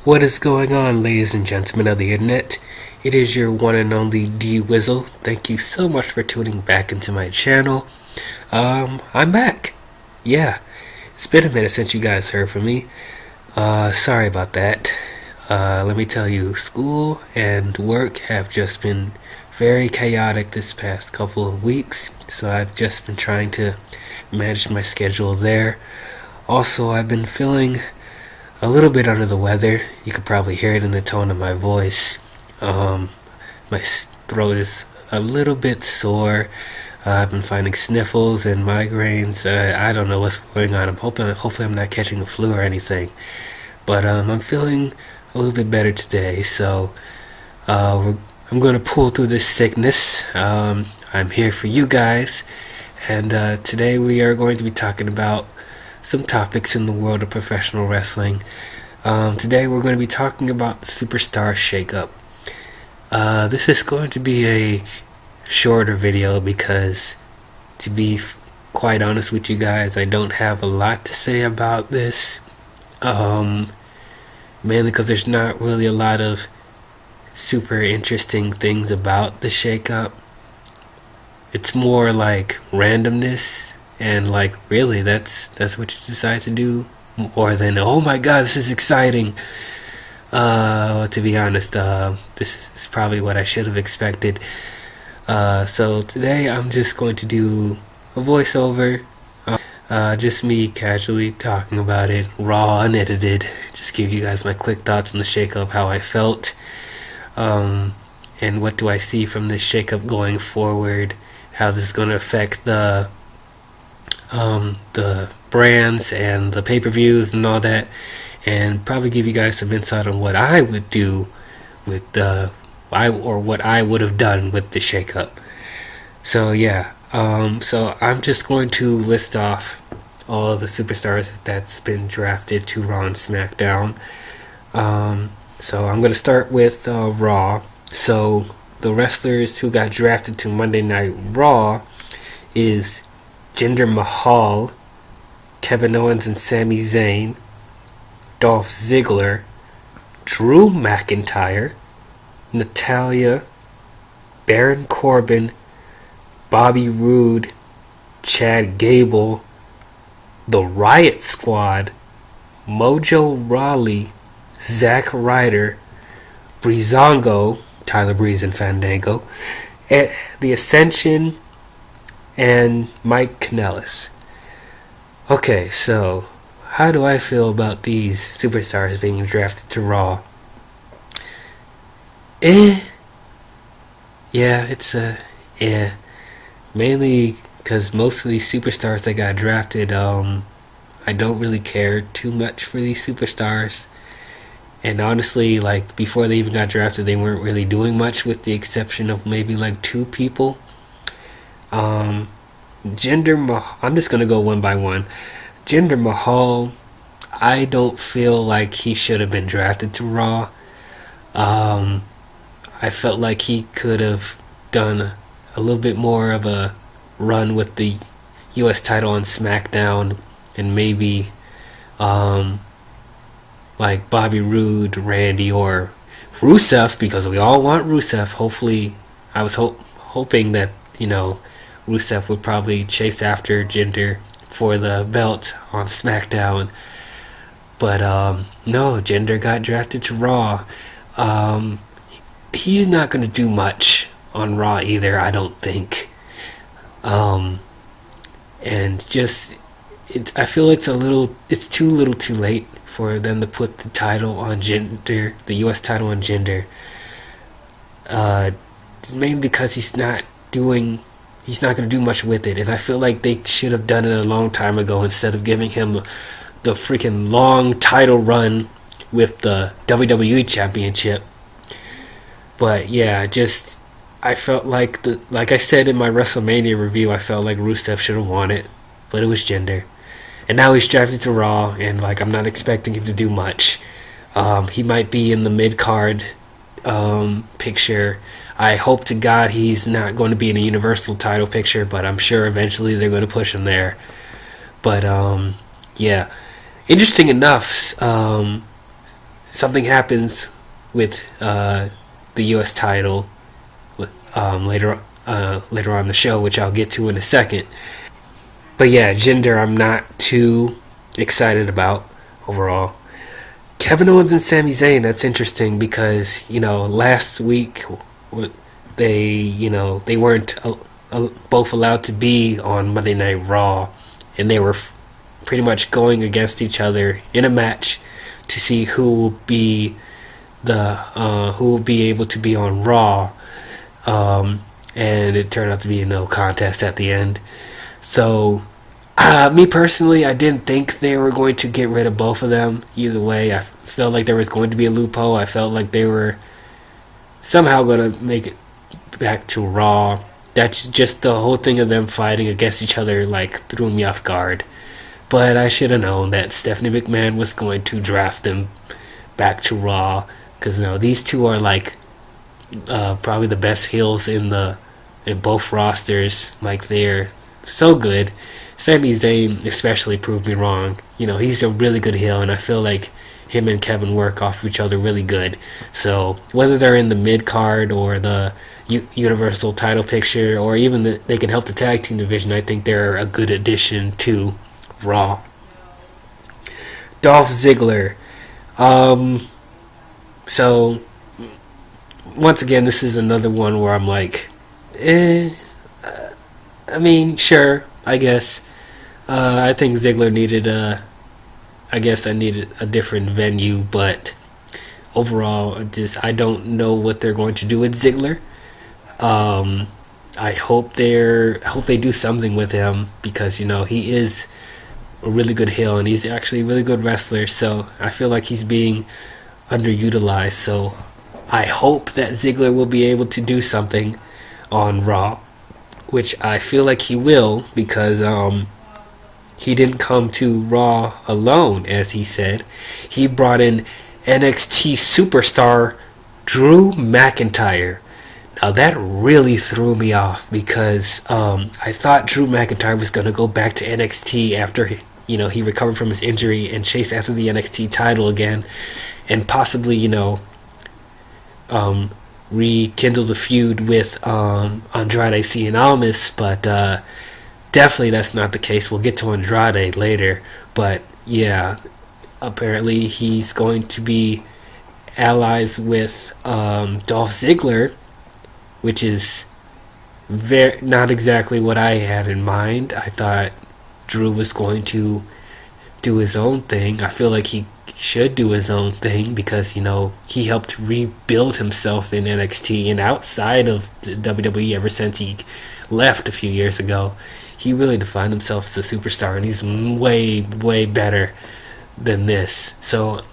What is going on, ladies and gentlemen of the internet? It is your one and only D-WIZZLE. Thank you so much for tuning back into my channel. I'm back. Yeah, it's been a minute since you guys heard from me. Sorry about that. Let me tell you, school and work have just been very chaotic this past couple of weeks, so I've just been trying to manage my schedule there. Also, I've been feeling a little bit under the weather. You could probably hear it in the tone of my voice. My throat is a little bit sore. I've been finding sniffles and migraines. I don't know what's going on. Hopefully I'm not catching the flu or anything. But I'm feeling a little bit better today. So I'm going to pull through this sickness. I'm here for you guys. And today we are going to be talking about some topics in the world of professional wrestling. Today we're going to be talking about the Superstar Shakeup. This is going to be a shorter video because, to be quite honest with you guys, I don't have a lot to say about this. Mainly because there's not really a lot of super interesting things about the shakeup. It's more like randomness. And like, really, that's what you decide to do, more than, oh my god, this is exciting. To be honest, this is probably what I should have expected. So today I'm just going to do a voiceover, just me casually talking about it, raw, unedited. Just give you guys my quick thoughts on the shakeup, how I felt, and what do I see from this shakeup going forward. How this is going to affect the brands and the pay-per-views and all that, and probably give you guys some insight on what I would do with what I would have done with the shakeup. So yeah, so I'm just going to list off all of the superstars that's been drafted to Raw and SmackDown. So I'm going to start with Raw. So the wrestlers who got drafted to Monday Night Raw is Jinder Mahal, Kevin Owens and Sami Zayn, Dolph Ziggler, Drew McIntyre, Natalya, Baron Corbin, Bobby Roode, Chad Gable, The Riot Squad, Mojo Rawley, Zack Ryder, Breezango, Tyler Breeze and Fandango, and The Ascension, and Mike Kanellis. Okay, so how do I feel about these superstars being drafted to Raw? Yeah, it's mainly because most of these superstars that got drafted, I don't really care too much for these superstars. And honestly, like, before they even got drafted, they weren't really doing much, with the exception of maybe like two people. Jinder Mahal, I'm just gonna go one by one. Jinder Mahal, I don't feel like he should have been drafted to Raw. I felt like he could have done a little bit more of a run with the US title on SmackDown, and maybe like Bobby Roode, Randy, or Rusev, because we all want Rusev. Hopefully, I was hoping that, Rusev would probably chase after Jinder for the belt on SmackDown. But no, Jinder got drafted to Raw. He's not going to do much on Raw either, I don't think. And just, I feel it's too little too late for them to put the title on Jinder, the US title on Jinder. Mainly because he's not going to do much with it, and I feel like they should have done it a long time ago instead of giving him the freaking long title run with the WWE Championship. But yeah, I felt like I said in my WrestleMania review, I felt like Rusev should have won it, but it was Jinder. And now he's drafted to Raw, and like, I'm not expecting him to do much. He might be in the mid-card picture. I hope to God he's not going to be in a Universal title picture, but I'm sure eventually they're going to push him there. But yeah, interesting enough, something happens with the U.S. title later on the show, which I'll get to in a second. But yeah, Jinder, I'm not too excited about overall. Kevin Owens and Sami Zayn, that's interesting because last week they weren't both allowed to be on Monday Night Raw, and they were pretty much going against each other in a match to see who will be able to be on Raw. And it turned out to be no contest at the end. So, me personally, I didn't think they were going to get rid of both of them. Either way, I felt like there was going to be a loophole. I felt like they were somehow going to make it back to Raw. That's just the whole thing of them fighting against each other, like, threw me off guard. But I should have known that Stephanie McMahon was going to draft them back to Raw, because these two are like probably the best heels in both rosters. Like, they're so good. Sami Zayn especially proved me wrong. He's a really good heel, and I feel like him and Kevin work off each other really good. So whether they're in the mid card or the Universal title picture, or even they can help the tag team division, I think they're a good addition to Raw. Dolph Ziggler. So once again, this is another one where I'm like, I mean, sure, I guess. I think Ziggler needed I needed a different venue, but overall, I don't know what they're going to do with Ziggler. I hope they do something with him, because he is a really good heel, and he's actually a really good wrestler. So I feel like he's being underutilized. So I hope that Ziggler will be able to do something on Raw, which I feel like he will, because he didn't come to Raw alone, as he said. He brought in NXT superstar Drew McIntyre. Now that really threw me off, because I thought Drew McIntyre was going to go back to NXT after he recovered from his injury and chase after the NXT title again, and possibly rekindle the feud with Andrade Cien Almas, but definitely that's not the case. We'll get to Andrade later, but yeah, apparently he's going to be allies with Dolph Ziggler, which is not exactly what I had in mind. I thought Drew was going to do his own thing. I feel like he should do his own thing, because he helped rebuild himself in NXT and outside of the WWE ever since he left a few years ago. He really defined himself as a superstar, and he's way better than this. So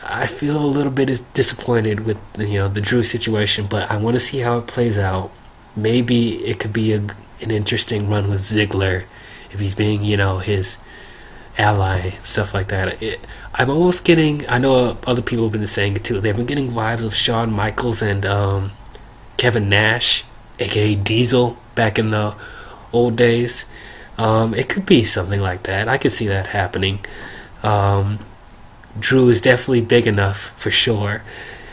I feel a little bit disappointed with the Drew situation, but I want to see how it plays out. Maybe it could be an interesting run with Ziggler if he's being his ally, stuff like that. I'm almost getting, I know other people have been saying it too, they've been getting vibes of Shawn Michaels and Kevin Nash, aka Diesel, back in the old days. It could be something like that. I could see that happening. Drew is definitely big enough for sure.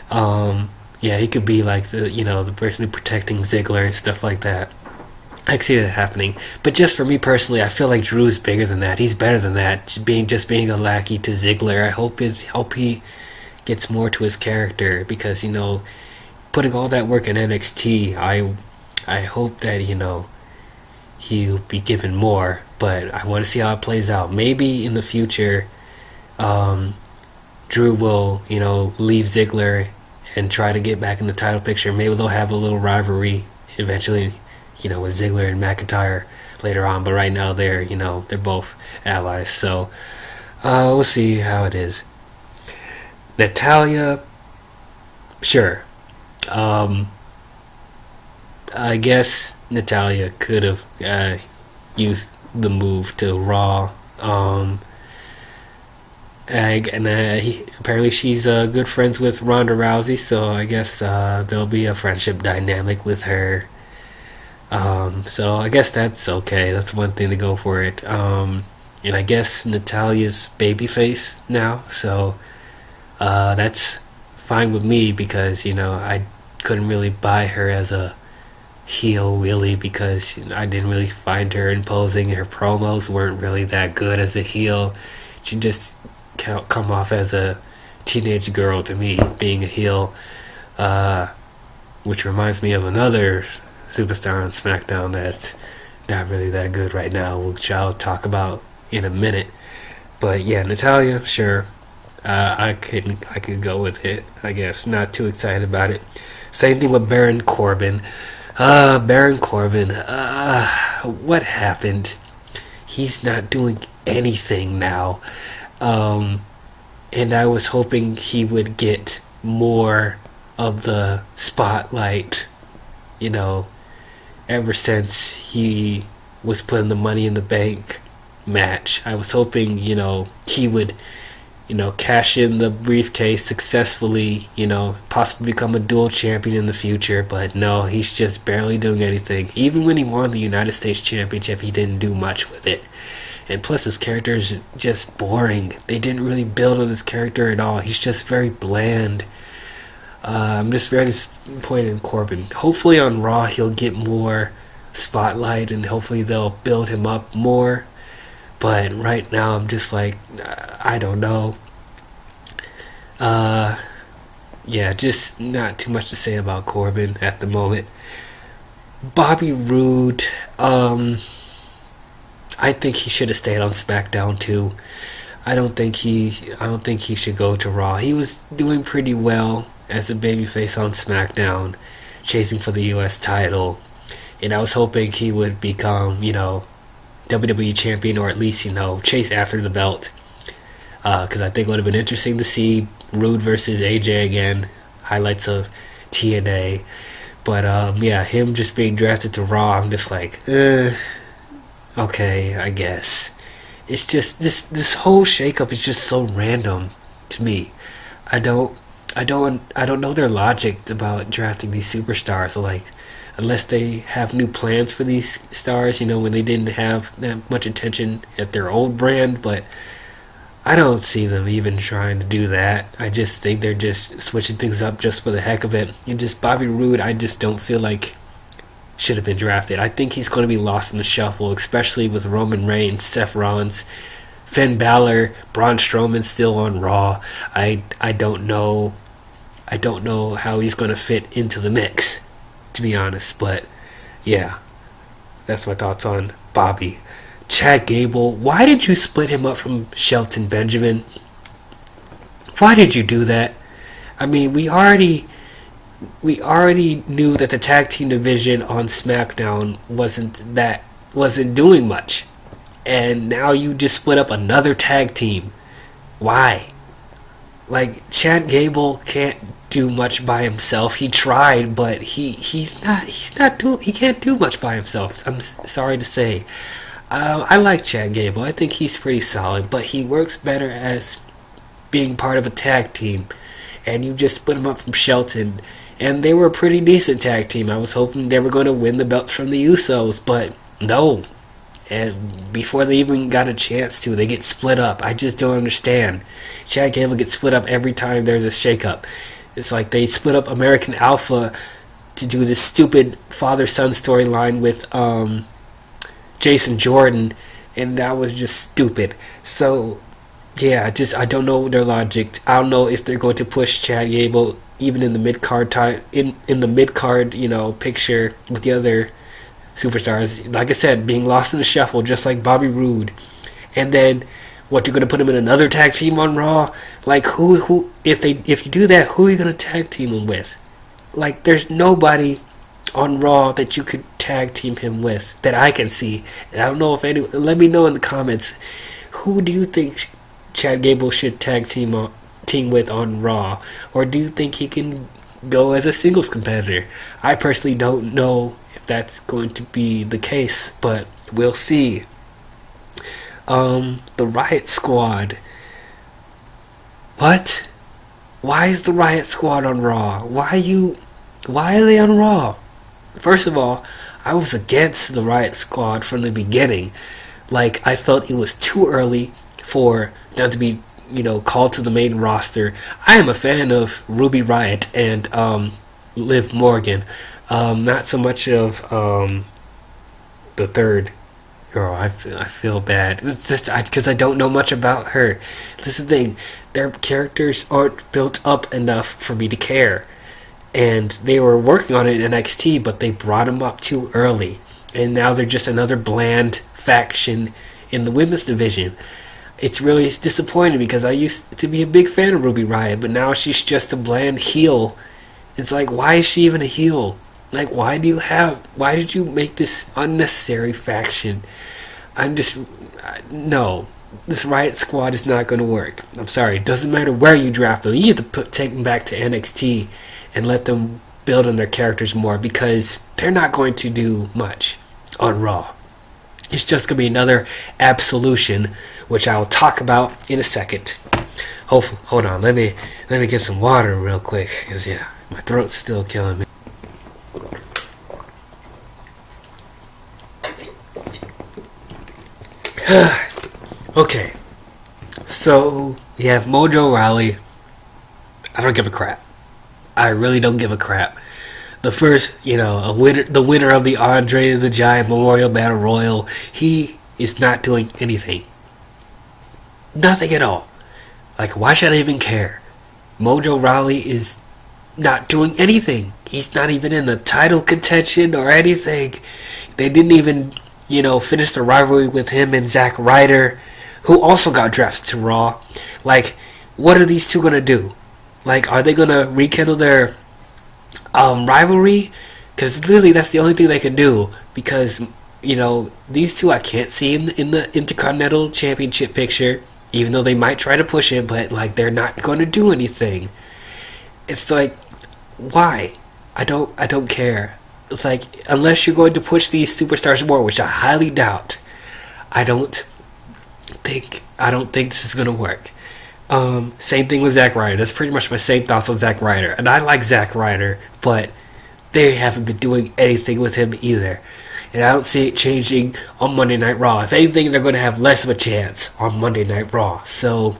Yeah, he could be like the person protecting Ziggler and stuff like that. I can see that happening. But just for me personally, I feel like Drew's bigger than that. He's better than that. Just being a lackey to Ziggler. I hope he gets more to his character, because putting all that work in NXT, I hope that he'll be given more. But I want to see how it plays out. Maybe in the future, Drew will leave Ziggler and try to get back in the title picture. Maybe they'll have a little rivalry eventually, with Ziggler and McIntyre later on. But right now they're both allies. So we'll see how it is. Natalya, sure. I guess Natalya could have used the move to Raw. Apparently she's good friends with Ronda Rousey, so I guess there'll be a friendship dynamic with her. So I guess that's okay. That's one thing to go for it. And I guess Natalya's babyface now, so That's fine with me because I couldn't really buy her as a heel really because I didn't really find her imposing. Her promos weren't really that good as a heel. She just come off as a teenage girl to me being a heel, which reminds me of another superstar on SmackDown that's not really that good right now, which I'll talk about in a minute. But yeah, Natalia, sure, I could go with it. I guess not too excited about it. Same thing with Baron Corbin. Baron Corbin. What happened? He's not doing anything now. And I was hoping he would get more of the spotlight, ever since he was put in the Money in the Bank match. I was hoping, he would, cash in the briefcase successfully, possibly become a dual champion in the future, but no, he's just barely doing anything. Even when he won the United States Championship, he didn't do much with it. And plus, his character is just boring. They didn't really build on his character at all. He's just very bland. I'm just very disappointed in Corbin. Hopefully on Raw he'll get more spotlight and hopefully they'll build him up more. But right now I'm just like, I don't know. Yeah, just not too much to say about Corbin at the moment. Bobby Roode, I think he should have stayed on SmackDown too. I don't think he should go to Raw. He was doing pretty well as a babyface on SmackDown, chasing for the US title. And I was hoping he would become, WWE champion or at least, chase after the belt. Because I think it would have been interesting to see Roode versus AJ again. Highlights of TNA. But yeah, him just being drafted to Raw, I'm just like, okay, I guess. It's just this whole shakeup is just so random to me. I don't know their logic about drafting these superstars. Like, unless they have new plans for these stars, when they didn't have that much attention at their old brand. But I don't see them even trying to do that. I just think they're just switching things up just for the heck of it. And just Bobby Roode, I just don't feel like should have been drafted. I think he's going to be lost in the shuffle, especially with Roman Reigns, Seth Rollins, Finn Balor, Braun Strowman still on Raw. I don't know how he's going to fit into the mix, to be honest. But yeah, that's my thoughts on Bobby. Chad Gable, why did you split him up from Shelton Benjamin? Why did you do that? I mean, we already knew that the tag team division on SmackDown wasn't doing much. And now you just split up another tag team. Why? Like, Chad Gable can't do much by himself. He tried, but he can't do much by himself. I'm sorry to say. I like Chad Gable. I think he's pretty solid, but he works better as being part of a tag team. And you just split him up from Shelton. And they were a pretty decent tag team. I was hoping they were going to win the belts from the Usos, but no. And before they even got a chance to, they get split up. I just don't understand. Chad Gable gets split up every time there's a shakeup. It's like they split up American Alpha to do this stupid father-son storyline with Jason Jordan, and that was just stupid. So yeah, I don't know their logic. I don't know if they're going to push Chad Gable even in the mid-card in the mid-card, picture with the other superstars. Like I said, being lost in the shuffle, just like Bobby Roode. And then what, you're going to put him in another tag team on Raw? Like, who if you do that, who are you going to tag team him with? Like, there's nobody on Raw that you could tag team him with that I can see. And I don't know if let me know in the comments, who do you think Chad Gable should tag team with on Raw? Or do you think he can go as a singles competitor? I personally don't know if that's going to be the case, but we'll see. The Riot Squad. What? Why is the Riot Squad on Raw? Why are they on Raw? First of all, I was against the Riot Squad from the beginning. Like, I felt it was too early for them to be called to the main roster. I am a fan of Ruby Riott and Liv Morgan. Not so much of the third girl. I feel bad. It's just because I don't know much about her. This is the thing. Their characters aren't built up enough for me to care. And they were working on it in NXT, but they brought them up too early. And now they're just another bland faction in the women's division. It's really disappointing because I used to be a big fan of Ruby Riott, but now she's just a bland heel. It's like, why is she even a heel? Like, why did you make this unnecessary faction? No. This Riot Squad is not going to work. I'm sorry. It doesn't matter where you draft them. You have to take them back to NXT and let them build on their characters more because they're not going to do much on Raw. It's just going to be another absolution, which I'll talk about in a second. Hold on. Let me get some water real quick because, yeah, my throat's still killing me. Okay, so you have Mojo Rawley. I don't give a crap. I really don't give a crap. The first, the winner of the Andre the Giant Memorial Battle Royal, he is not doing anything. Nothing at all. Like, why should I even care? Mojo Rawley is not doing anything. He's not even in the title contention or anything. They didn't even, finish the rivalry with him and Zack Ryder, who also got drafted to Raw. Like, what are these two gonna do? Like, are they gonna rekindle their rivalry? Because literally that's the only thing they can do. Because these two I can't see in the Intercontinental Championship picture, even though they might try to push it, but like they're not going to do anything. It's like, why? I don't care. It's like, unless you're going to push these superstars more, which I highly doubt. I don't think this is gonna work. Same thing with Zack Ryder. That's pretty much my same thoughts on Zack Ryder. And I like Zack Ryder, but they haven't been doing anything with him either. And I don't see it changing on Monday Night Raw. If anything, they're going to have less of a chance on Monday Night Raw. So,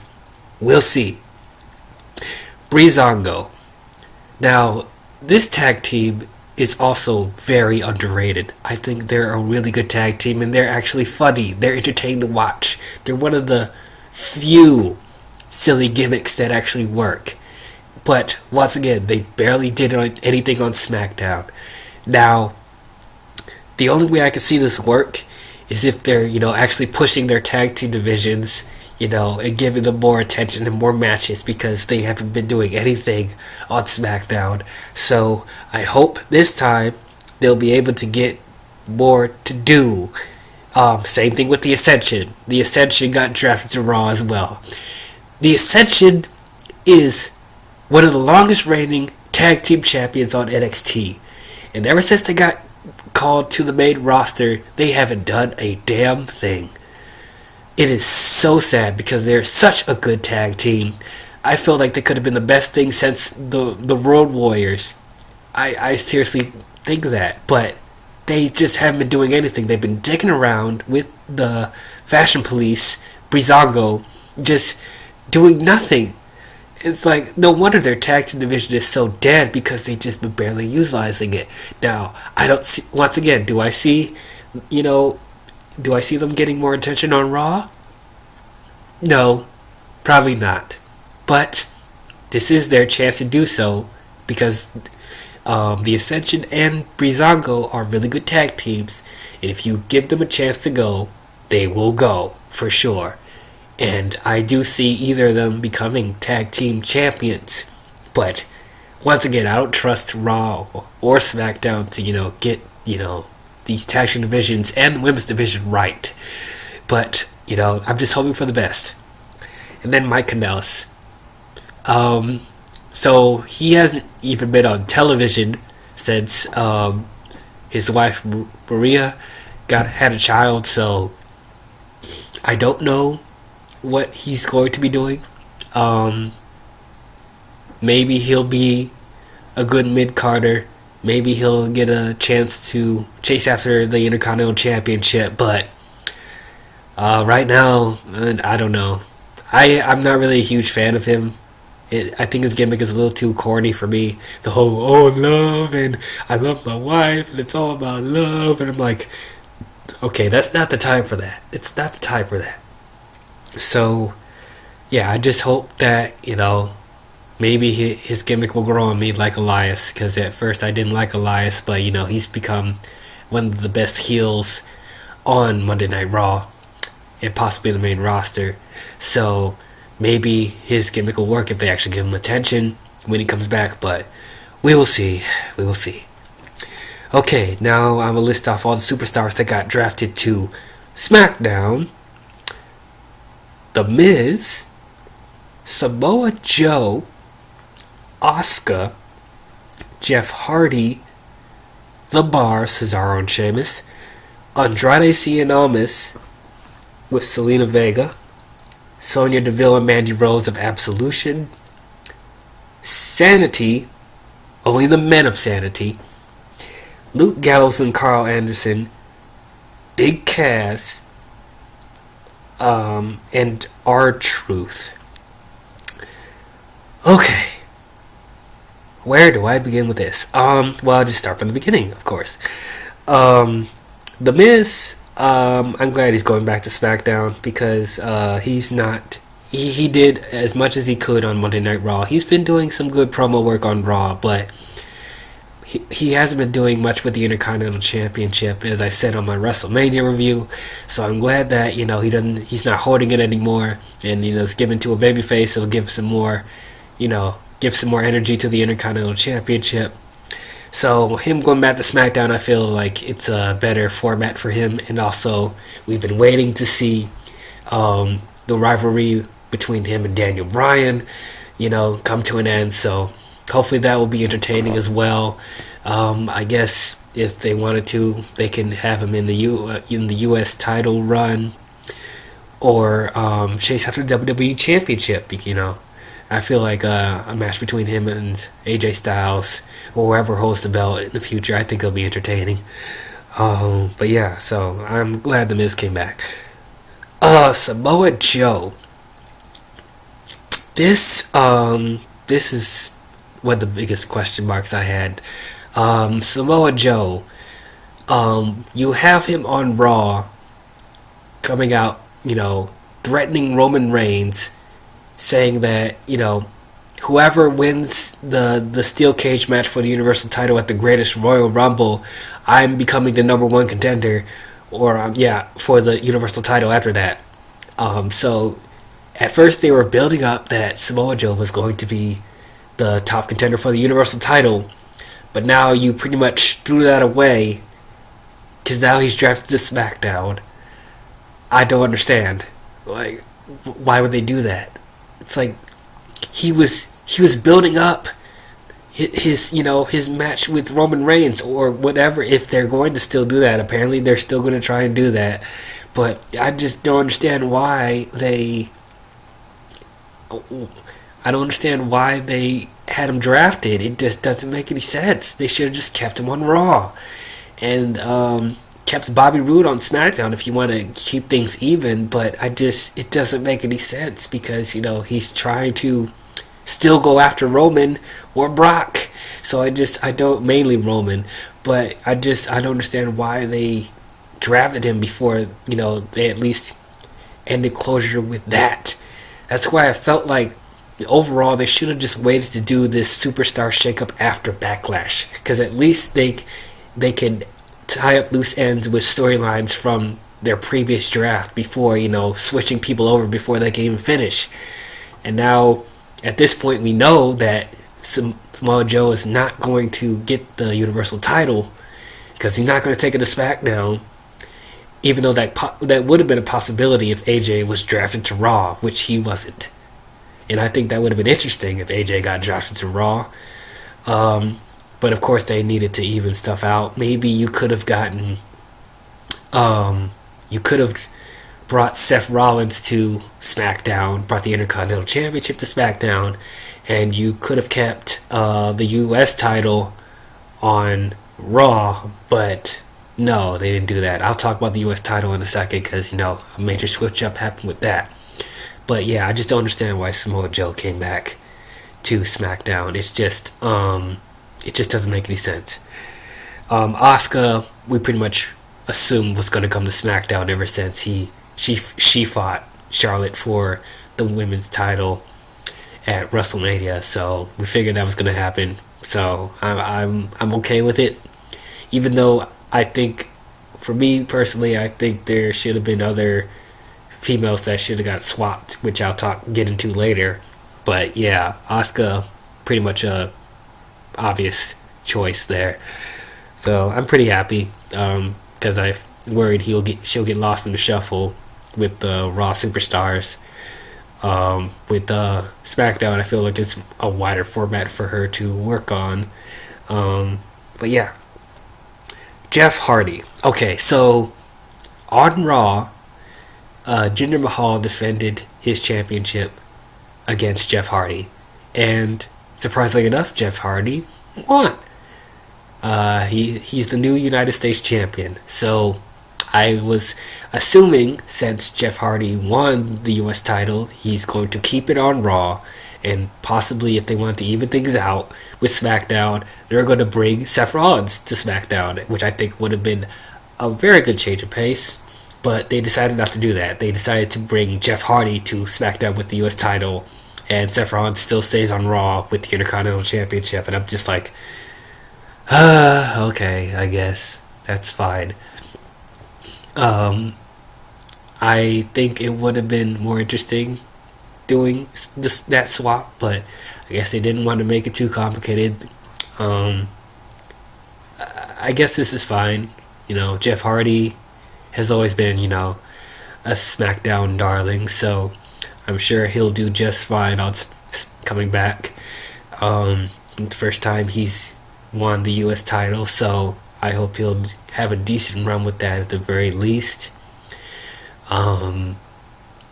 we'll see. Breezango. Now, this tag team is also very underrated. I think they're a really good tag team, and they're actually funny. They're entertaining to watch. They're one of the few silly gimmicks that actually work. But, once again, they barely did anything on SmackDown. Now, the only way I can see this work is if they're, actually pushing their tag team divisions, and giving them more attention and more matches because they haven't been doing anything on SmackDown. So I hope this time they'll be able to get more to do. Same thing with the Ascension. The Ascension got drafted to Raw as well. The Ascension is one of the longest reigning tag team champions on NXT. And ever since they got called to the main roster, they haven't done a damn thing. It is so sad because they're such a good tag team. I feel like they could have been the best thing since the Road Warriors. I seriously think that. But they just haven't been doing anything. They've been dicking around with the Fashion Police, Breezango, just doing nothing. It's like, no wonder their tag team division is so dead because they just been barely utilizing it. Now, I don't see, once again, do I see them getting more attention on Raw? No, probably not. But this is their chance to do so because the Ascension and Breezango are really good tag teams, and if you give them a chance to go, they will go for sure. And I do see either of them becoming tag team champions. But once again, I don't trust Raw or SmackDown to get these tag team divisions and the women's division right. But I'm just hoping for the best. And then Mike Kanellis. So he hasn't even been on television since his wife Maria had a child. So I don't know what he's going to be doing. Maybe he'll be a good mid-carder. Maybe he'll get a chance to chase after the Intercontinental Championship. But right now, I don't know. I'm not really a huge fan of him. I think his gimmick is a little too corny for me. The whole love and I love my wife and it's all about love, and I'm like, okay, that's not the time for that. It's not the time for that. So yeah, I just hope that maybe his gimmick will grow on me like Elias, because at first I didn't like Elias, but he's become one of the best heels on Monday Night Raw and possibly the main roster. So maybe his gimmick will work if they actually give him attention when he comes back, but we will see. We will see. Okay, now I'm going to list off all the superstars that got drafted to SmackDown. The Miz, Samoa Joe, Asuka, Jeff Hardy, The Bar, Cesaro and Sheamus, Andrade Cien Almas with Selena Vega, Sonya Deville and Mandy Rose of Absolution, Sanity, only the men of Sanity, Luke Gallows and Carl Anderson, Big Cass, and R-Truth. Okay. Where do I begin with this? Well, I'll just start from the beginning, of course. The Miz, I'm glad he's going back to SmackDown because he's not. He did as much as he could on Monday Night Raw. He's been doing some good promo work on Raw, but he hasn't been doing much with the Intercontinental Championship, as I said on my WrestleMania review. So I'm glad that he's not holding it anymore, and it's given to a babyface. It'll give some more, give some more energy to the Intercontinental Championship. So him going back to SmackDown, I feel like it's a better format for him, and also we've been waiting to see the rivalry between him and Daniel Bryan, come to an end. So hopefully that will be entertaining as well. I guess if they wanted to, they can have him in the U.S. title run, or chase after the WWE Championship. I feel like a match between him and AJ Styles, or whoever holds the belt in the future, I think it'll be entertaining. But yeah, so I'm glad the Miz came back. Samoa Joe. This is one of the biggest question marks I had. Samoa Joe. You have him on Raw, coming out, threatening Roman Reigns, saying that whoever wins the steel cage match for the Universal title at the Greatest Royal Rumble, I'm becoming the number one contender, or for the Universal title after that. So at first they were building up that Samoa Joe was going to be the top contender for the Universal title, but now you pretty much threw that away because now he's drafted to SmackDown. I don't understand. Like, why would they do that? It's like he was building up his match with Roman Reigns or whatever. If they're going to still do that, apparently they're still going to try and do that. But I just don't understand why they. I don't understand why they had him drafted. It just doesn't make any sense. They should have just kept him on Raw, and kept Bobby Roode on SmackDown if you want to keep things even. But it doesn't make any sense because he's trying to still go after Roman or Brock. So I don't, mainly Roman, but I don't understand why they drafted him before they at least ended closure with that. That's why I felt like overall they should have just waited to do this superstar shakeup after Backlash, because at least they can tie up loose ends with storylines from their previous draft before switching people over before they can even finish. And now at this point we know that Samoa Joe is not going to get the Universal title because he's not going to take it to SmackDown, even though that would have been a possibility if AJ was drafted to Raw, which he wasn't. And I think that would have been interesting if AJ got drafted to Raw. But of course they needed to even stuff out. Maybe you could have gotten, you could have brought Seth Rollins to SmackDown, brought the Intercontinental Championship to SmackDown, and you could have kept the U.S. title on Raw, but no, they didn't do that. I'll talk about the U.S. title in a second because, a major switch up happened with that. But yeah, I just don't understand why Samoa Joe came back to SmackDown. It just doesn't make any sense. Asuka, we pretty much assumed was going to come to SmackDown ever since she fought Charlotte for the women's title at WrestleMania, so we figured that was going to happen. So I'm okay with it, even though I think, for me personally, I think there should have been other females that should have got swapped, which get into later. But yeah, Asuka, pretty much a obvious choice there. So I'm pretty happy, because I worried she'll get lost in the shuffle with the Raw superstars. With SmackDown, I feel like it's a wider format for her to work on. But yeah, Jeff Hardy. Okay, so on Raw, Jinder Mahal defended his championship against Jeff Hardy, and surprisingly enough, Jeff Hardy won. He's the new United States champion. So I was assuming, since Jeff Hardy won the U.S. title, he's going to keep it on Raw, and possibly, if they want to even things out with SmackDown, they're going to bring Seth Rollins to SmackDown, which I think would have been a very good change of pace. But they decided not to do that. They decided to bring Jeff Hardy to SmackDown with the U.S. title, and Seth Rollins still stays on Raw with the Intercontinental Championship. And I'm just like, okay, I guess that's fine. I think it would have been more interesting doing that swap, but I guess they didn't want to make it too complicated. I guess this is fine. Jeff Hardy has always been, a SmackDown darling, so I'm sure he'll do just fine on coming back. The first time he's won the U.S. title, so I hope he'll have a decent run with that at the very least. But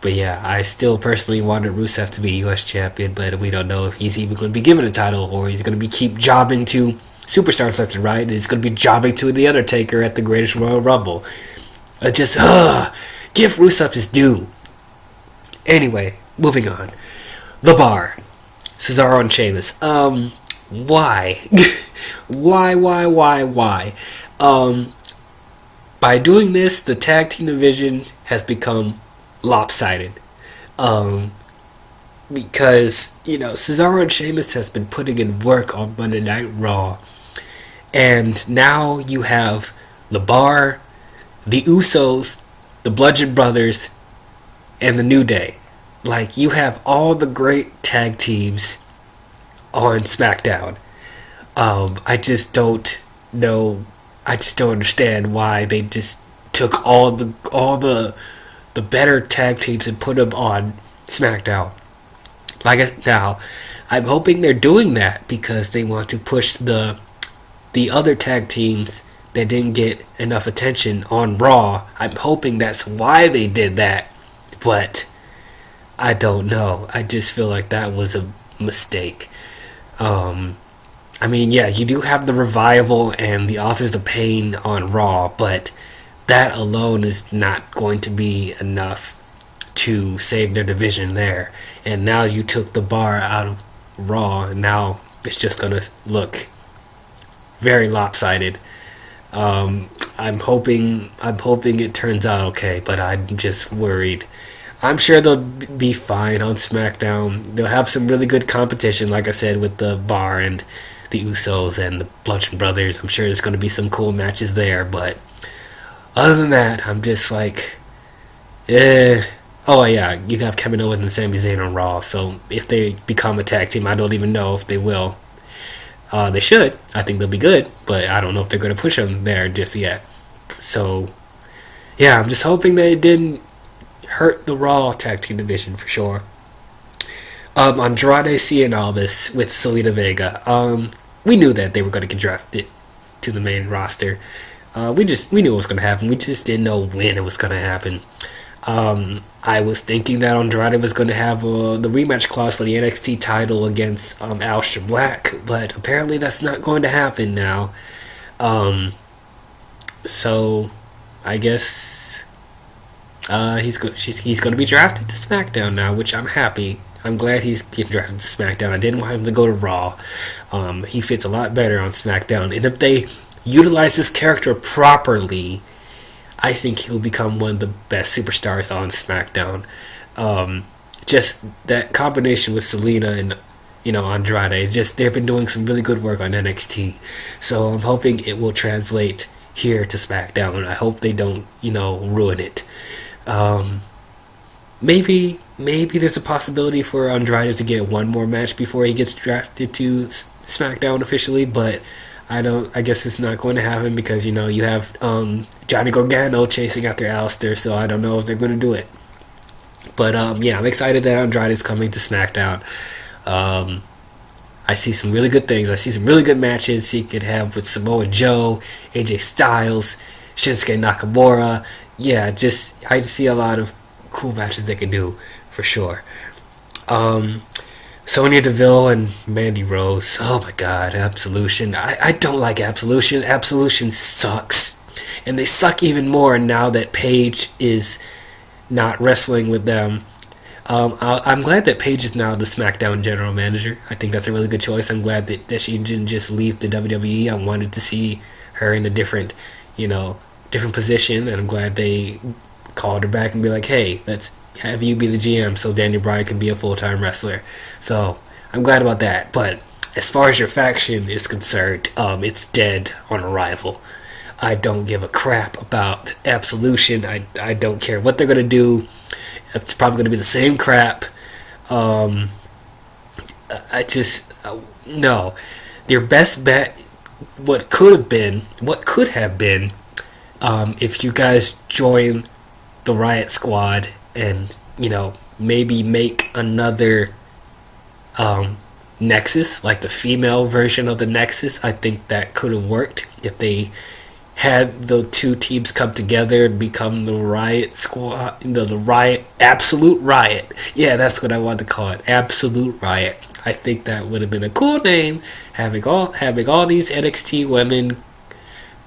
yeah, I still personally wanted Rusev to be U.S. champion, but we don't know if he's even going to be given a title, or he's going to keep jobbing to superstars left and right, and he's going to be jobbing to The Undertaker at the Greatest Royal Rumble. Give Rusev his due. Anyway, moving on. The Bar. Cesaro and Sheamus. Why? Why? By doing this, the tag team division has become lopsided. Because, Cesaro and Sheamus has been putting in work on Monday Night Raw. And now you have The Bar, the Usos, the Bludgeon Brothers, and the New Day. Like, you have all the great tag teams on SmackDown. I just don't understand why they just took all the better tag teams and put them on SmackDown. Now, I'm hoping they're doing that because they want to push the other tag teams that didn't get enough attention on Raw. I'm hoping that's why they did that, but I don't know. I just feel like that was a mistake. You do have the Revival and the Authors of Pain on Raw, but that alone is not going to be enough to save their division there. And now you took the Bar out of Raw, and now it's just going to look very lopsided. I'm hoping it turns out okay, but I'm just worried. I'm sure they'll be fine on SmackDown. They'll have some really good competition, like I said, with the Bar and the Usos and the Bludgeon Brothers. I'm sure there's going to be some cool matches there, but other than that, I'm just like, Oh yeah, you have Kevin Owens and Sami Zayn on Raw, so if they become a tag team, I don't even know if they will. They should. I think they'll be good, but I don't know if they're going to push them there just yet. So, yeah, I'm just hoping they didn't hurt the Raw tag team division for sure. Andrade Cien Almas with Selena Vega. We knew that they were going to get drafted to the main roster. We knew it was going to happen. We just didn't know when it was going to happen. I was thinking that Andrade was going to have the rematch clause for the NXT title against Aleister Black, but apparently that's not going to happen now. So I guess He's going to be drafted to SmackDown now, which I'm happy. I'm glad he's getting drafted to SmackDown. I didn't want him to go to Raw. He fits a lot better on SmackDown, and if they utilize this character properly, I think he'll become one of the best superstars on SmackDown. Just that combination with Selena and Andrade, just they've been doing some really good work on NXT. So I'm hoping it will translate here to SmackDown. I hope they don't ruin it. Maybe there's a possibility for Andrade to get one more match before he gets drafted to SmackDown officially, but I guess it's not going to happen because you have Johnny Gargano chasing after Aleister, so I don't know if they're going to do it. But yeah, I'm excited that Andrade is coming to SmackDown. I see some really good things. I see some really good matches he could have with Samoa Joe, AJ Styles, Shinsuke Nakamura. Yeah, I see a lot of cool matches they could do for sure. Sonya Deville and Mandy Rose. Oh my god, Absolution. I don't like Absolution. Absolution sucks. And they suck even more now that Paige is not wrestling with them. I'm glad that Paige is now the SmackDown general manager. I think that's a really good choice. I'm glad that she didn't just leave the WWE. I wanted to see her in a different position, and I'm glad they called her back and be like, hey, let's have you be the GM so Daniel Bryan can be a full-time wrestler. So I'm glad about that. But as far as your faction is concerned, it's dead on arrival. I don't give a crap about Absolution. I don't care what they're going to do. It's probably going to be the same crap. No. Their best bet, what could have been, if you guys join the Riot Squad and, maybe make another Nexus, like the female version of the Nexus. I think that could have worked if they had the two teams come together and become the Riot Squad, the Riot, Absolute Riot. Yeah, that's what I wanted to call it, Absolute Riot. I think that would have been a cool name, having all these NXT women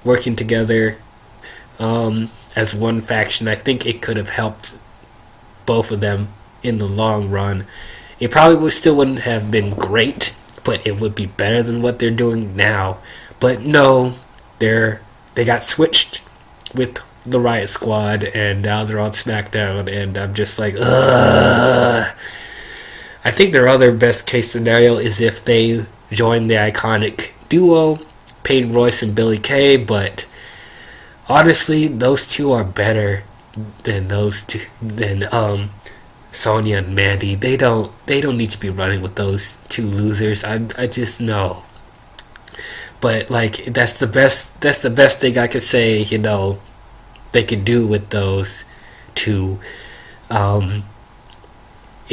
working together as one faction. I think it could have helped both of them in the long run. It probably still wouldn't have been great, but it would be better than what they're doing now. But no, they got switched with the Riot Squad, and now they're on SmackDown, and I'm just like, ugh. I think their other best case scenario is if they join the iconic duo, Peyton Royce and Billie Kay, but honestly, those two are better than Sonya and Mandy. They don't need to be running with those two losers. I just know. But like that's the best thing I could say, they could do with those two. In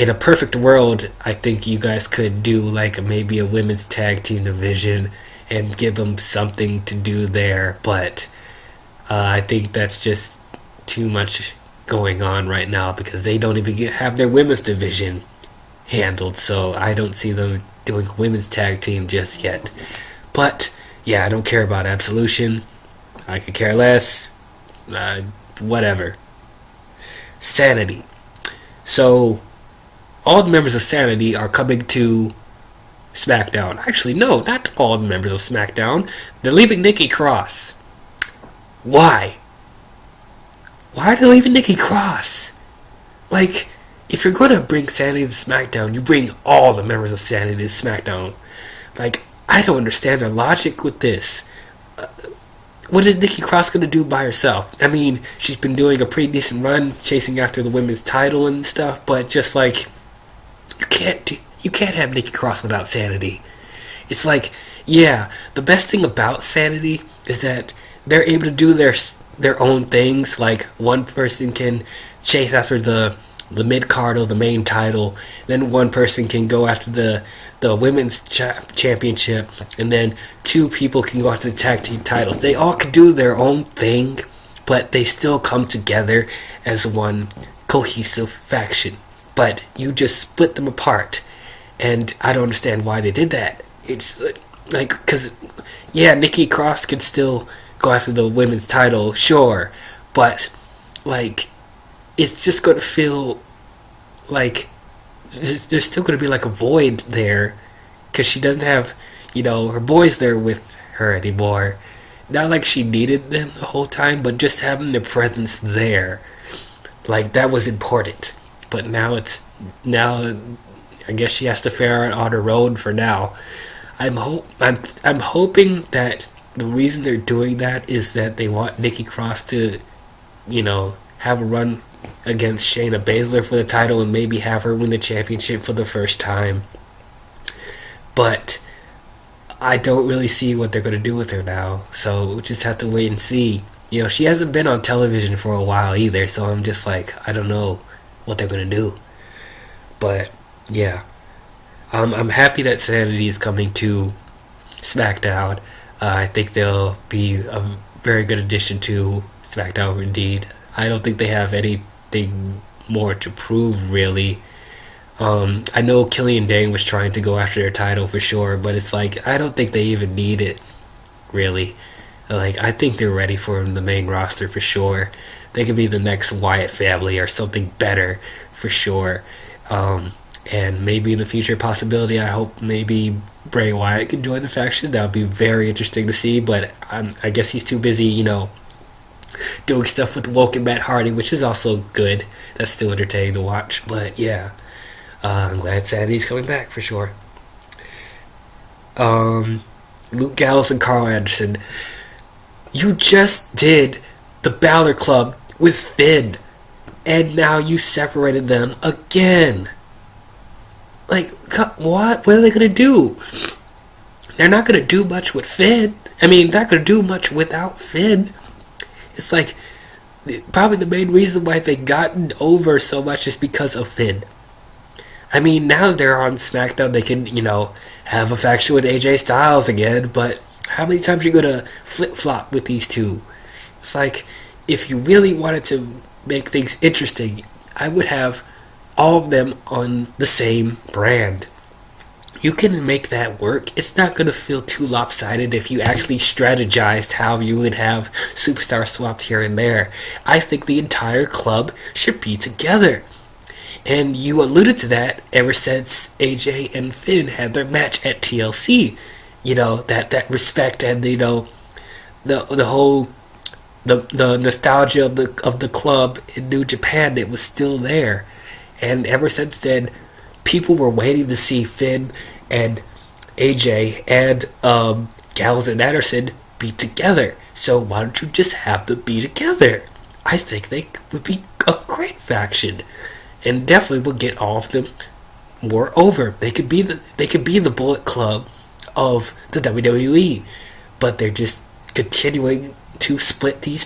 a perfect world, I think you guys could do like maybe a women's tag team division and give them something to do there, but I think that's just too much going on right now because they don't even have their women's division handled, so I don't see them doing a women's tag team just yet. But yeah, I don't care about Absolution. I could care less. Whatever. Sanity. So all the members of Sanity are coming to SmackDown. Actually, no, not all the members of SmackDown. They're leaving Nikki Cross. Why? Why are they leaving Nikki Cross? Like, if you're going to bring Sanity to SmackDown, you bring all the members of Sanity to SmackDown. Like, I don't understand their logic with this. What is Nikki Cross going to do by herself? I mean, she's been doing a pretty decent run, chasing after the women's title and stuff, but just like, you can't have Nikki Cross without Sanity. It's like, yeah, the best thing about Sanity is that they're able to do their own things. Like, one person can chase after the mid-card or the main title, then one person can go after the women's championship, and then two people can go after the tag team titles. They all can do their own thing, but they still come together as one cohesive faction. But you just split them apart, and I don't understand why they did that. It's like, because, yeah, Nikki Cross can still go after the women's title, sure, but, like, it's just gonna feel like there's still gonna be like a void there because she doesn't have, her boys there with her anymore. Not like she needed them the whole time, but just having their presence there, like that was important. But now I guess she has to fare out on her own for now. I'm hoping that the reason they're doing that is that they want Nikki Cross to, have a run against Shayna Baszler for the title and maybe have her win the championship for the first time. But I don't really see what they're going to do with her now, so we'll just have to wait and see. She hasn't been on television for a while either, so I'm just like, I don't know what they're going to do. But, yeah. I'm happy that Sanity is coming to SmackDown. I think they'll be a very good addition to SmackDown indeed. I don't think they have anything more to prove, really. I know Killian Dane was trying to go after their title for sure, but it's like, I don't think they even need it, really. Like, I think they're ready for the main roster for sure. They could be the next Wyatt family or something better for sure. And maybe in the future possibility, I hope maybe Bray Wyatt could join the faction. That would be very interesting to see, but I guess he's too busy, doing stuff with Woke and Matt Hardy, which is also good. That's still entertaining to watch, but yeah. I'm glad Sanity's coming back for sure. Luke Gallows and Carl Anderson. You just did the Balor Club with Finn, and now you separated them again. Like, what? What are they gonna do? They're not gonna do much with Finn. I mean, they're not gonna do much without Finn. It's like, probably the main reason why they've gotten over so much is because of Finn. I mean, now that they're on SmackDown, they can, have a faction with AJ Styles again, but how many times are you gonna flip-flop with these two? It's like, if you really wanted to make things interesting, I would have all of them on the same brand. You can make that work. It's not going to feel too lopsided if you actually strategized how you would have superstars swapped here and there. I think the entire club should be together. And you alluded to that ever since AJ and Finn had their match at TLC. That respect and, the whole the nostalgia of the club in New Japan, it was still there. And ever since then, people were waiting to see Finn and AJ and Gallows and Anderson be together. So why don't you just have them be together? I think they would be a great faction, and definitely will get all of them more over. They could be the Bullet Club of the WWE, but they're just continuing to split these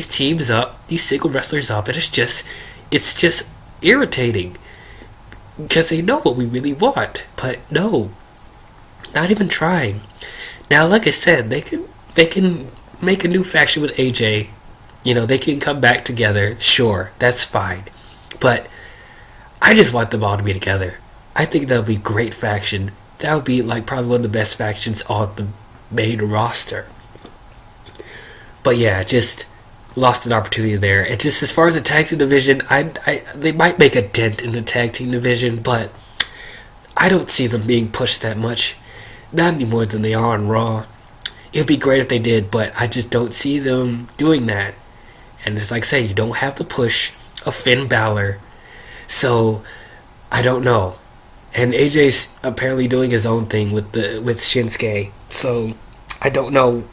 teams up, these single wrestlers up, and it's just irritating because they know what we really want, but no, not even trying. Now, like I said, they can make a new faction with AJ. They can come back together. Sure, that's fine, but I just want them all to be together. I think that would be a great faction. That would be like probably one of the best factions on the main roster. But yeah, just lost an opportunity there. And just as far as the tag team division, they might make a dent in the tag team division, but I don't see them being pushed that much. Not any more than they are on Raw. It would be great if they did, but I just don't see them doing that. And it's like I say, you don't have to push a Finn Balor. So, I don't know. And AJ's apparently doing his own thing with Shinsuke. So, I don't know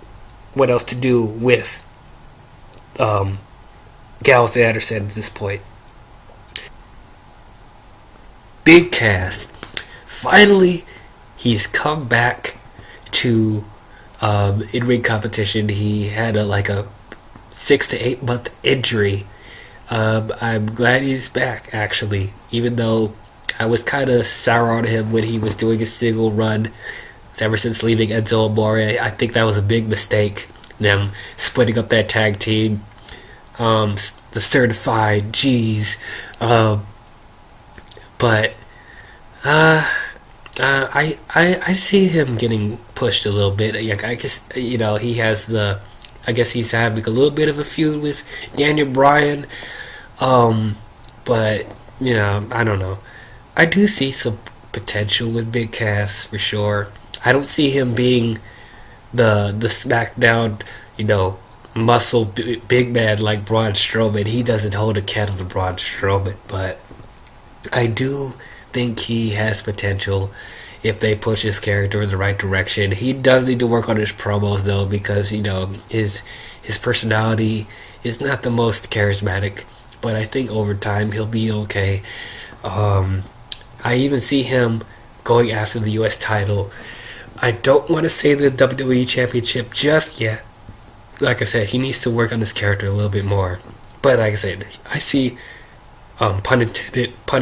what else to do with Gallows and Anderson at this point. Big Cass. Finally, he's come back to in-ring competition. He had a 6 to 8 month injury. I'm glad he's back, actually, even though I was kind of sour on him when he was doing a single run ever since leaving Enzo Amore. I think that was a big mistake, them splitting up that tag team. The certified, jeez. But I see him getting pushed a little bit. I guess he has I guess he's having a little bit of a feud with Daniel Bryan. But yeah, I don't know. I do see some potential with Big Cass for sure. I don't see him being the SmackDown, you know, big man like Braun Strowman. He doesn't hold a candle to Braun Strowman, but I do think he has potential if they push his character in the right direction. He does need to work on his promos though, because you know his personality is not the most charismatic. But I think over time he'll be okay. Um, I even see him going after the U.S. title. I don't want to say the WWE Championship just yet. Like I said, he needs to work on his character a little bit more. But like I said, I see, pun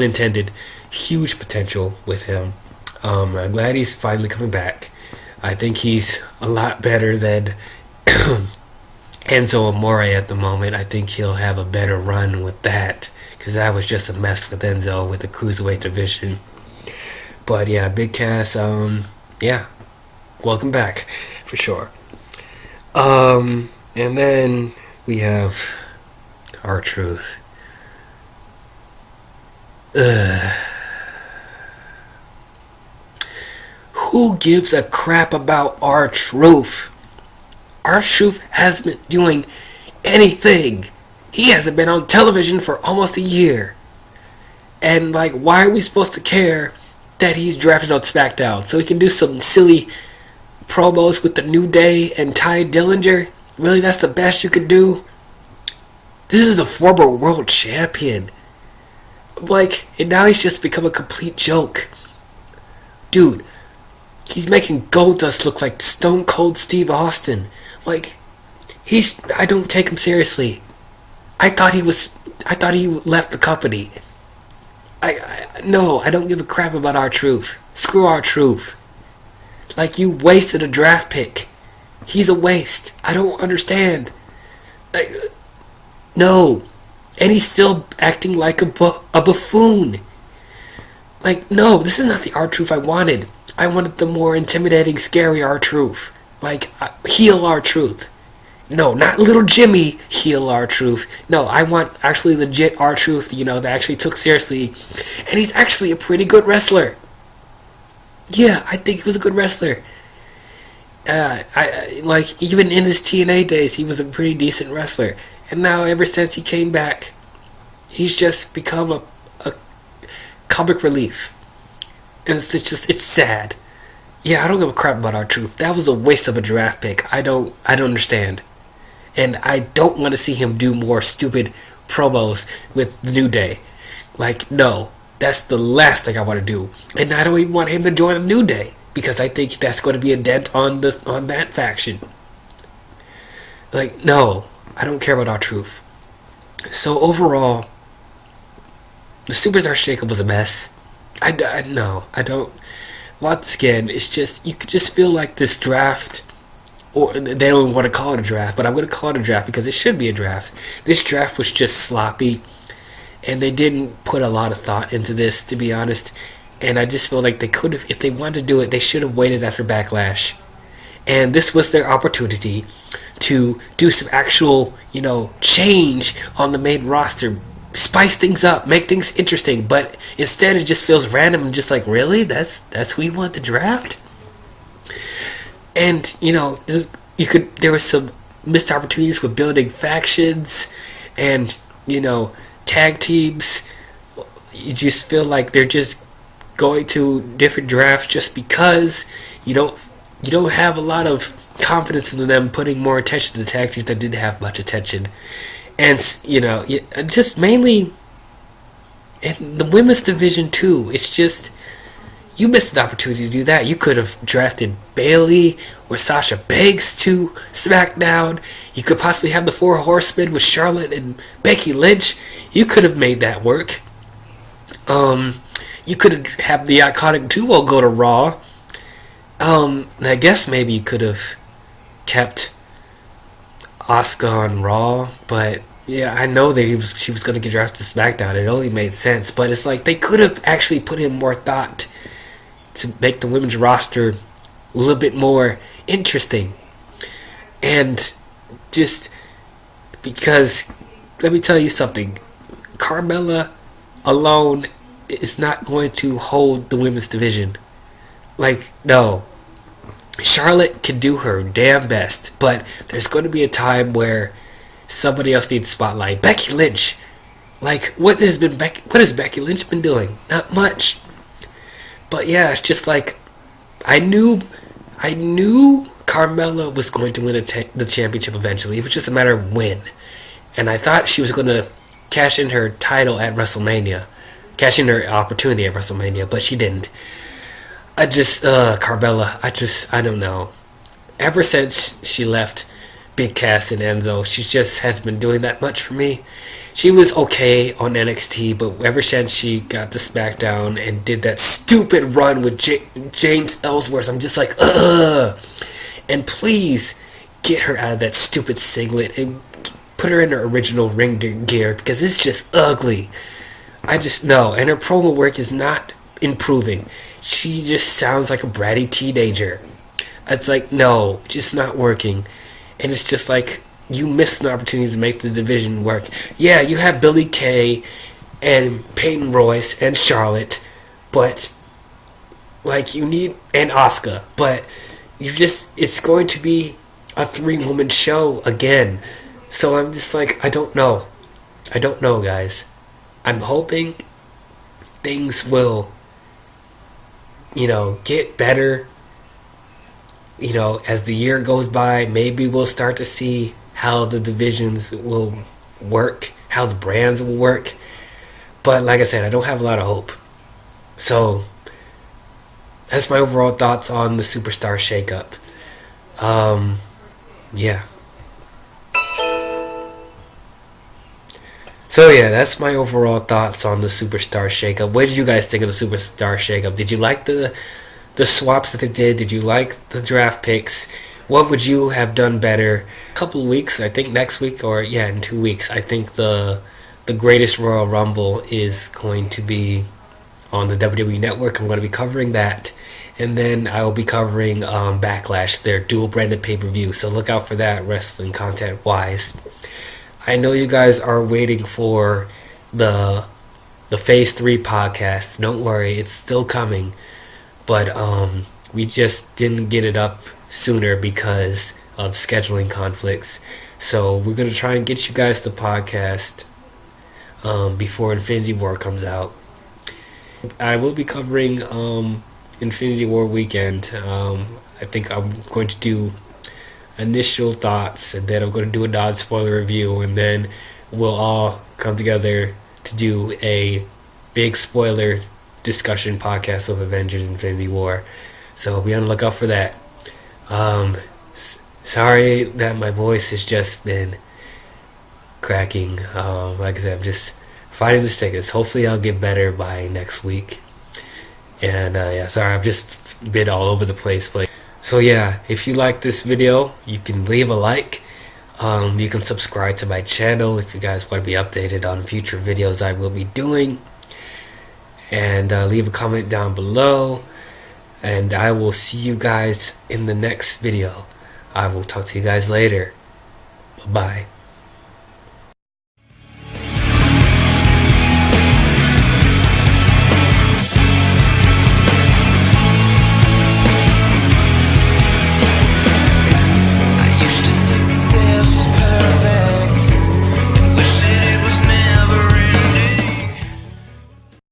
intended, huge potential with him. I'm glad he's finally coming back. I think he's a lot better than Enzo Amore at the moment. I think he'll have a better run with that, because that was just a mess with Enzo with the cruiserweight division. But yeah, Big Cass, yeah, welcome back for sure. And then we have R-Truth. Who gives a crap about R-Truth? R-Truth hasn't been doing anything. He hasn't been on television for almost a year. And like, why are we supposed to care that he's drafted on SmackDown? So he can do some silly promos with the New Day and Ty Dillinger? Really, that's the best you can do? This is the former world champion. Like, and now he's just become a complete joke. Dude, he's making Goldust look like Stone Cold Steve Austin. Like, I don't take him seriously. I thought he left the company. No, I don't give a crap about R-Truth. Screw R-Truth. Like, you wasted a draft pick. He's a waste. I don't understand. Like, no. And he's still acting like a buffoon. Like, no, this is not the R-Truth I wanted. I wanted the more intimidating, scary R-Truth. Like, heel R-Truth. No, not little Jimmy heel R-Truth. No, I want actually legit R-Truth, you know, that actually took seriously. And he's actually a pretty good wrestler. Yeah, I think he was a good wrestler. I like, even in his TNA days, he was a pretty decent wrestler. And now, ever since he came back, he's just become a comic relief. And it's sad. Yeah, I don't give a crap about R-Truth. That was a waste of a draft pick. I don't understand. And I don't want to see him do more stupid promos with the New Day. Like, no. That's the last thing I want to do. And I don't even want him to join the New Day, because I think that's going to be a dent on that faction. Like, no. I don't care about R-Truth. So overall, the Superstar Shakeup was a mess. I don't. Once again, it's just, you could just feel like this draft, or they don't even want to call it a draft, but I'm going to call it a draft because it should be a draft. This draft was just sloppy, and they didn't put a lot of thought into this, to be honest. And I just feel like they could have, if they wanted to do it, they should have waited after Backlash. And this was their opportunity to do some actual, you know, change on the main roster. Spice things up, make things interesting. But instead it just feels random and just like, really? That's who you want to draft? And, you know, there was some missed opportunities with building factions and, you know, tag teams. You just feel like they're just going to different drafts just because you don't have a lot of confidence in them putting more attention to the tag teams that didn't have much attention. And, you know, just mainly in the women's division too. It's just, you missed an opportunity to do that. You could have drafted Bayley or Sasha Banks to SmackDown. You could possibly have the Four Horsemen with Charlotte and Becky Lynch. You could have made that work. You could have the iconic duo go to Raw. And I guess maybe you could have kept Asuka on Raw, but yeah, I know that she was going to get drafted to SmackDown. It only made sense, but it's like they could have actually put in more thought to make the women's roster a little bit more interesting. And just because, let me tell you something, Carmella alone is not going to hold the women's division. Like, no. Charlotte can do her damn best, but there's going to be a time where somebody else needs spotlight. Becky Lynch. Like, what has Becky Lynch been doing? Not much. But yeah, it's just like I knew Carmella was going to win the championship eventually. It was just a matter of when. And I thought she was going to cash in her title at WrestleMania. Cash in her opportunity at WrestleMania, but she didn't. Carmella, I don't know. Ever since she left Big Cass and Enzo, she just hasn't been doing that much for me. She was okay on NXT, but ever since she got to SmackDown and did that stupid run with James Ellsworth, I'm just like, ugh. And please get her out of that stupid singlet and put her in her original ring gear, because it's just ugly. No. And her promo work is not improving. She just sounds like a bratty teenager. It's like, no, just not working. And it's just like, you missed an opportunity to make the division work. Yeah, you have Billie Kay and Peyton Royce and Charlotte, but like and Asuka, but it's going to be a 3-woman show again. So I'm just like, I don't know, guys. I'm hoping things will, get better. As the year goes by, maybe we'll start to see how the divisions will work, how the brands will work. But like I said, I don't have a lot of hope. So that's my overall thoughts on the Superstar shakeup. Yeah. So yeah, that's my overall thoughts on the Superstar shakeup. What did you guys think of the Superstar shakeup? Did you like the swaps that they did? Did you like the draft picks? What would you have done better? A couple of weeks, I think next week, or yeah, in 2 weeks, I think the greatest Royal Rumble is going to be on the WWE Network. I'm going to be covering that, and then I will be covering Backlash, their dual branded pay-per-view. So look out for that, wrestling content wise. I know you guys are waiting for the Phase 3 podcast. Don't worry, it's still coming. But we just didn't get it up sooner because of scheduling conflicts. So we're going to try and get you guys the podcast before Infinity War comes out. I will be covering Infinity War weekend. I think I'm going to do initial thoughts, and then I'm going to do a non-spoiler review, and then we'll all come together to do a big spoiler discussion podcast of Avengers Infinity War. So be on the lookout for that. Sorry that my voice has just been cracking. Like I said, I'm just fighting the sickness. Hopefully I'll get better by next week. And yeah, sorry, I've just been all over the place. But so yeah, if you like this video, you can leave a like. You can subscribe to my channel if you guys want to be updated on future videos I will be doing. And leave a comment down below, and I will see you guys in the next video. I will talk to you guys later. Bye-bye.